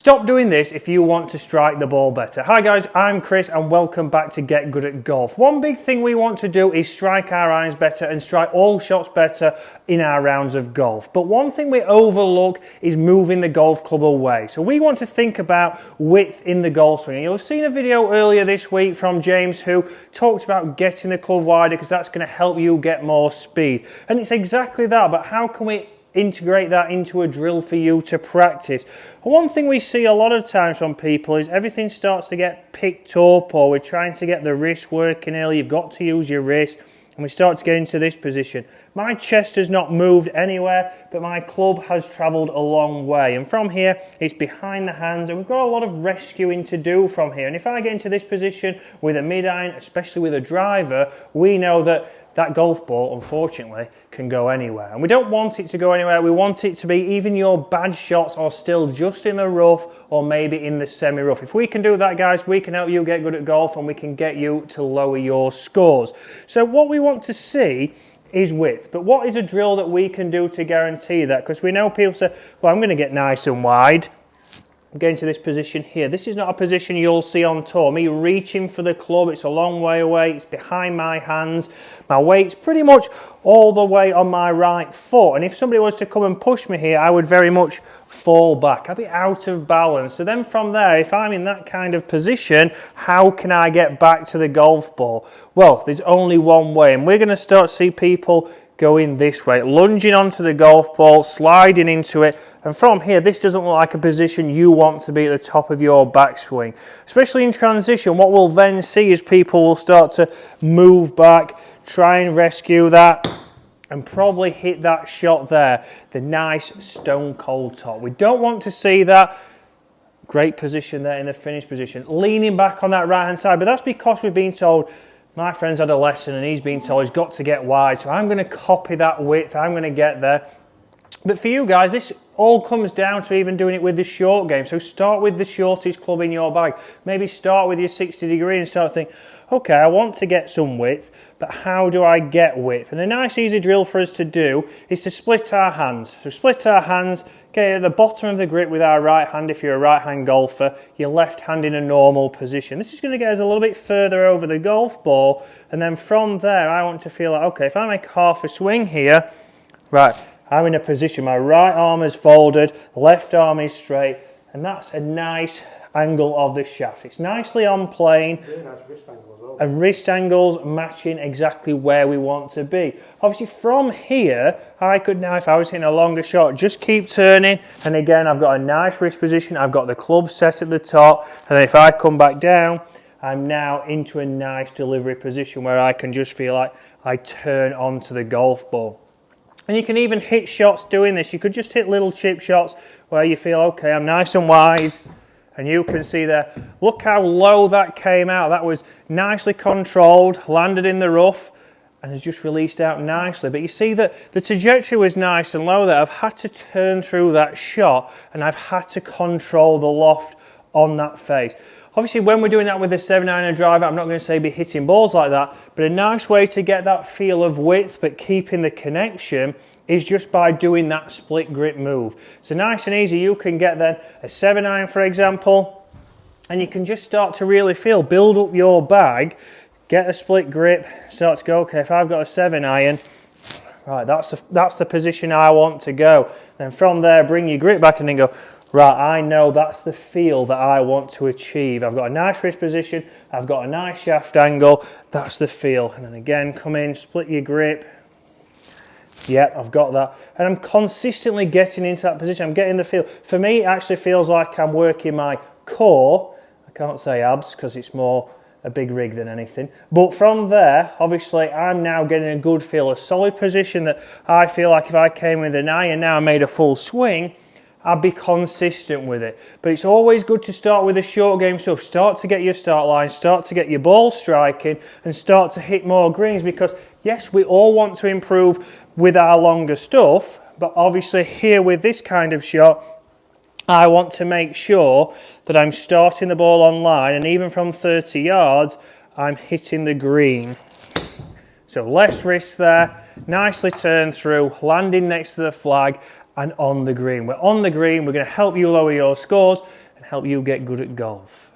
Stop doing this if you want to strike the ball better. Hi guys, I'm Chris and welcome back to Get Good at Golf. One big thing we want to do is strike our irons better and strike all shots better in our rounds of golf. But one thing we overlook is moving the golf club away. So we want to think about width in the golf swing. And you'll have seen a video earlier this week from James who talked about getting the club wider because that's going to help you get more speed. And it's exactly that, but how can we integrate that into a drill for you to practice? One thing we see a lot of times from people is everything starts to get picked up, or we're trying to get the wrist working early. You've got to use your wrist, and we start to get into this position. My chest has not moved anywhere, but my club has travelled a long way. And from here, it's behind the hands, and we've got a lot of rescuing to do from here. And if I get into this position with a mid-iron, especially with a driver, we know that that golf ball, unfortunately, can go anywhere. And we don't want it to go anywhere. We want it to be even your bad shots are still just in the rough or maybe in the semi-rough. If we can do that, guys, we can help you get good at golf and we can get you to lower your scores. So what we want to see is width. But what is a drill that we can do to guarantee that? Because we know people say, well, I'm going to get nice and wide. Get into this position here. This is not a position you'll see on tour. Me reaching for the club, it's a long way away, it's behind my hands. My weight's pretty much all the way on my right foot. And if somebody was to come and push me here, I would very much fall back. I'd be out of balance. So then from there, if I'm in that kind of position, how can I get back to the golf ball? Well, there's only one way. And we're going to start to see people going this way, lunging onto the golf ball, sliding into it. And from here, this doesn't look like a position you want to be at the top of your backswing. Especially in transition, what we'll then see is people will start to move back, try and rescue that, and probably hit that shot there, the nice stone cold top. We don't want to see that. Great position there in the finish position. Leaning back on that right-hand side, but that's because we've been told, my friend's had a lesson and he's been told he's got to get wide. So I'm going to copy that width, I'm going to get there. But for you guys, this all comes down to even doing it with the short game. So start with the shortest club in your bag. Maybe start with your 60 degree and start to think, okay, I want to get some width, but how do I get width? And a nice easy drill for us to do is to split our hands. So split our hands, get at the bottom of the grip with our right hand if you're a right hand golfer, your left hand in a normal position. This is going to get us a little bit further over the golf ball. And then from there, I want to feel like, okay, if I make half a swing here, right, I'm in a position, my right arm is folded, left arm is straight, and that's a nice angle of the shaft. It's nicely on plane. Really nice wrist angle as well. And wrist angles matching exactly where we want to be. Obviously from here, I could now, if I was hitting a longer shot, just keep turning. And again, I've got a nice wrist position. I've got the club set at the top. And then if I come back down, I'm now into a nice delivery position where I can just feel like I turn onto the golf ball. And you can even hit shots doing this. You could just hit little chip shots where you feel, okay, I'm nice and wide. And you can see there, look how low that came out. That was nicely controlled, landed in the rough, and has just released out nicely. But you see that the trajectory was nice and low there. I've had to turn through that shot, and I've had to control the loft on that face. Obviously, when we're doing that with a 7-iron driver, I'm not going to say be hitting balls like that, but a nice way to get that feel of width but keeping the connection is just by doing that split grip move. So nice and easy, you can get then a 7-iron, for example, and you can just start to really feel, build up your bag, get a split grip, start to go, okay, if I've got a 7-iron, right, that's the position I want to go. Then from there, bring your grip back and then go, right, I know that's the feel that I want to achieve. I've got a nice wrist position, I've got a nice shaft angle, that's the feel. And then again, come in, split your grip. Yeah, I've got that. And I'm consistently getting into that position, I'm getting the feel. For me, it actually feels like I'm working my core. I can't say abs because it's more a big rig than anything. But from there, obviously, I'm now getting a good feel, a solid position that I feel like if I came with an iron now and made a full swing, I'd be consistent with it. But it's always good to start with the short game stuff. Start to get your start line, start to get your ball striking, and start to hit more greens because, yes, we all want to improve with our longer stuff, but obviously here with this kind of shot, I want to make sure that I'm starting the ball on line, and even from 30 yards, I'm hitting the green. So less risk there, nicely turned through, landing next to the flag, and on the green. We're on the green, we're going to help you lower your scores. help you get good at golf.